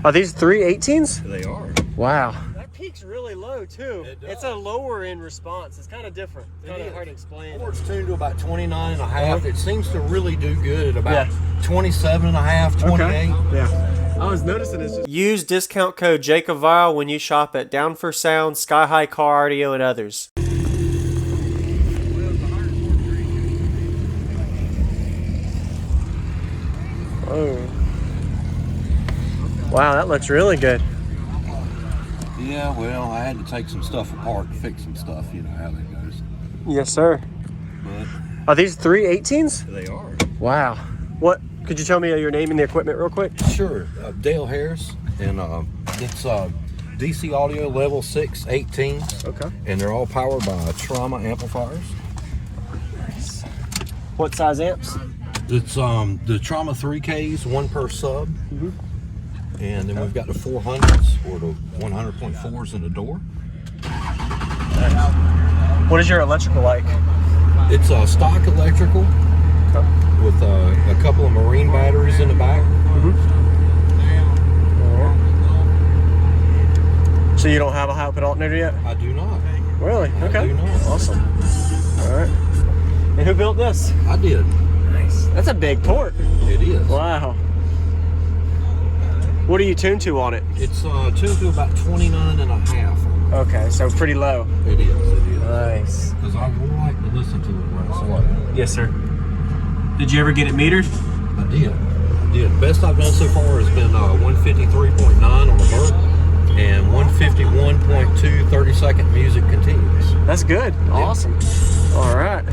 Are these 318s? They are. Wow. That peak's really low too. It's a lower end response. It's kind of different. It's kind of hard to explain. It's tuned to about 29 and a half. It seems to really do good at about 27 and a half, 28. Okay. Yeah. I was noticing it's just... Use discount code Shaker-Ying when you shop at Down for Sound, Sky High Car Audio, and others. Oh. Wow, that looks really good. Yeah, well, I had to take some stuff apart to fix some stuff. You know how that goes. Yes, sir. But are these 318s? They are. Wow. What? Could you tell me your name and the equipment real quick? Sure. Dale Harris, and it's DC audio level 6 18s. Okay. And they're all powered by Trauma amplifiers. Nice. What size amps? It's the Trauma 3Ks, one per sub. And then we've got the 400s or the 100.4s in the door. What is your electrical like? It's a stock electrical with a couple of marine batteries in the back. So you don't have a high output alternator yet? I do not. Really? Okay. I do not. Awesome. All right. And who built this? I did. Nice. That's a big port. It is. Wow. What are you tuned to on it? It's tuned to about 29 and a half. Okay, so pretty low. It is. It is. Nice. Because I would like to listen to it when it's slow. Yes, sir. Did you ever get it metered? I did. Best I've done so far has been 153.9 on the vert and 151.2 30-second music continuous. That's good. Yeah. Awesome. All right.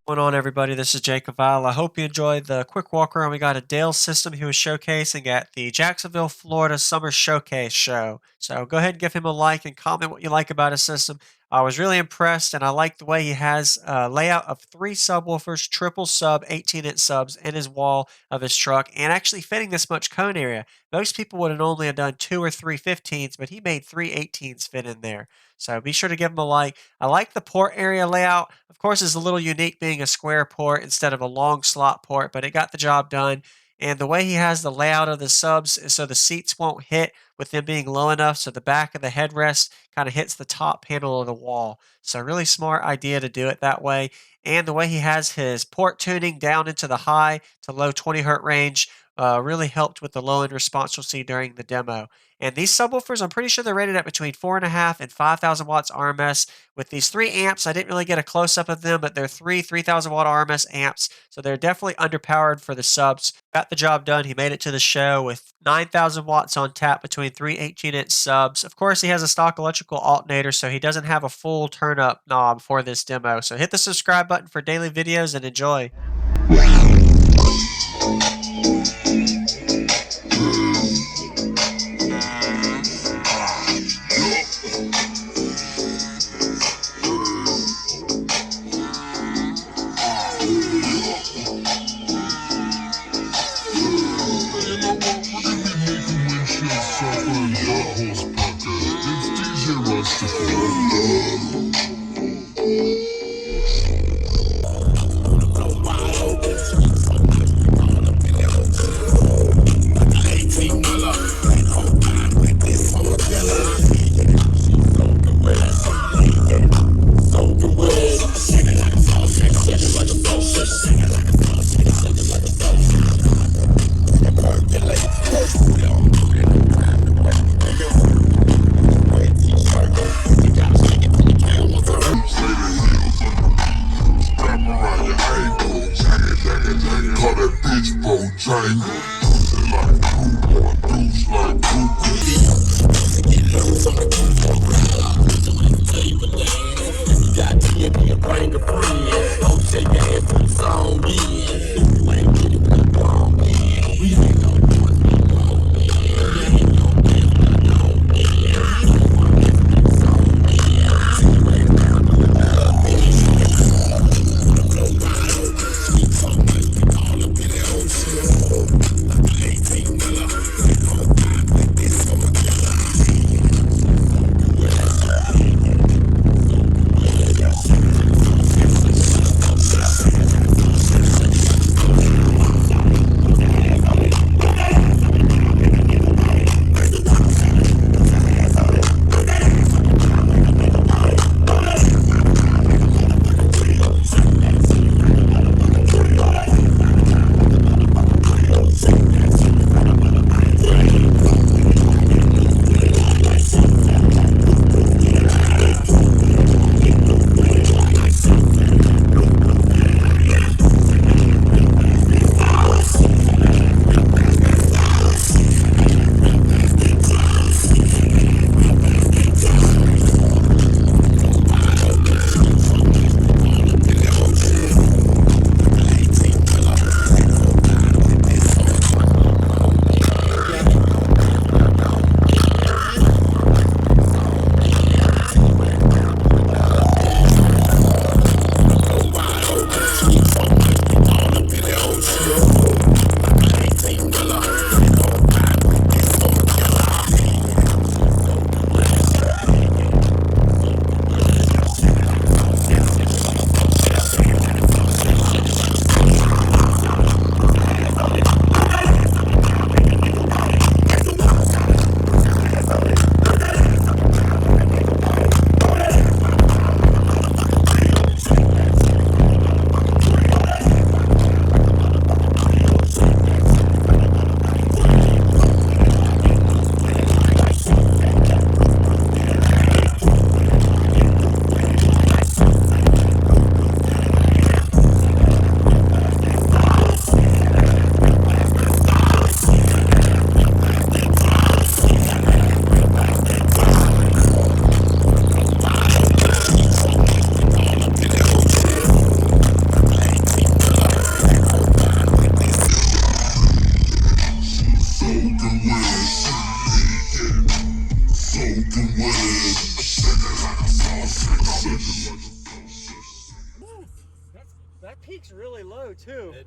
What's going on, everybody? This is Jacob Vile. I hope you enjoyed the quick walk around. We got a Dale system he was showcasing at the Jacksonville, Florida Summer Showcase show. So go ahead and give him a like and comment what you like about his system. I was really impressed, and I like the way he has a layout of 3 subwoofers, triple sub, 18-inch subs in his wall of his truck, and actually fitting this much cone area. Most people would have only have done 2 or 3 15s, but he made 3 18s fit in there. So be sure to give him a like. I like the port area layout. Of course, it's a little unique being a square port instead of a long slot port, but it got the job done. And the way he has the layout of the subs is so the seats won't hit with them being low enough, so the back of the headrest kind of hits the top panel of the wall. So really smart idea to do it that way. And the way he has his port tuning down into the high to low 20 hertz range really helped with the low end response you'll see during the demo. And these subwoofers, I'm pretty sure they're rated at between 4.5 and 5,000 watts RMS. With these 3 amps, I didn't really get a close-up of them, but they're 3,000 watt RMS amps, so they're definitely underpowered for the subs. Got the job done. He made it to the show with 9,000 watts on tap between 3 18-inch subs. Of course, he has a stock electrical alternator, so he doesn't have a full turn-up knob for this demo. So hit the subscribe button for daily videos and enjoy.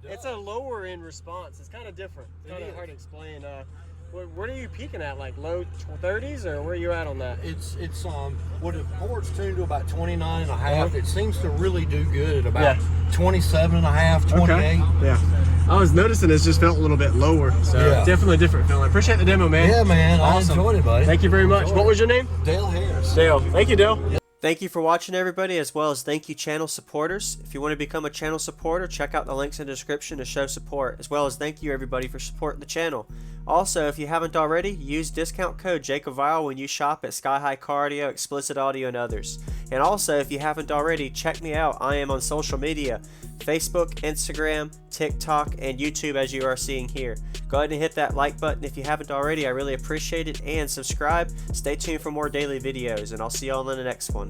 It's a lower end response. It's kind of different. It's kind of hard to explain. What are you peaking at? Like low 30s, or where are you at on that? It's what the port's tuned to about 29 and a half. It seems to really do good at about 27 and a half, 28. Okay. Yeah. I was noticing it's just felt a little bit lower, so definitely a different feeling. Appreciate the demo, man. Yeah, man. Awesome. I enjoyed it, buddy. Thank you very much. What was your name? Dale Harris. Dale. Thank you, Dale. Thank you for watching, everybody, as well as thank you, channel supporters. If you want to become a channel supporter, check out the links in the description to show support, as well as thank you, everybody, for supporting the channel. Also, if you haven't already, use discount code JACOVILE when you shop at Sky High Cardio, Explicit Audio, and others. And also, if you haven't already, check me out. I am on social media, Facebook, Instagram, TikTok, and YouTube, as you are seeing here. Go ahead and hit that like button if you haven't already. I really appreciate it. And subscribe. Stay tuned for more daily videos, and I'll see you all in the next one.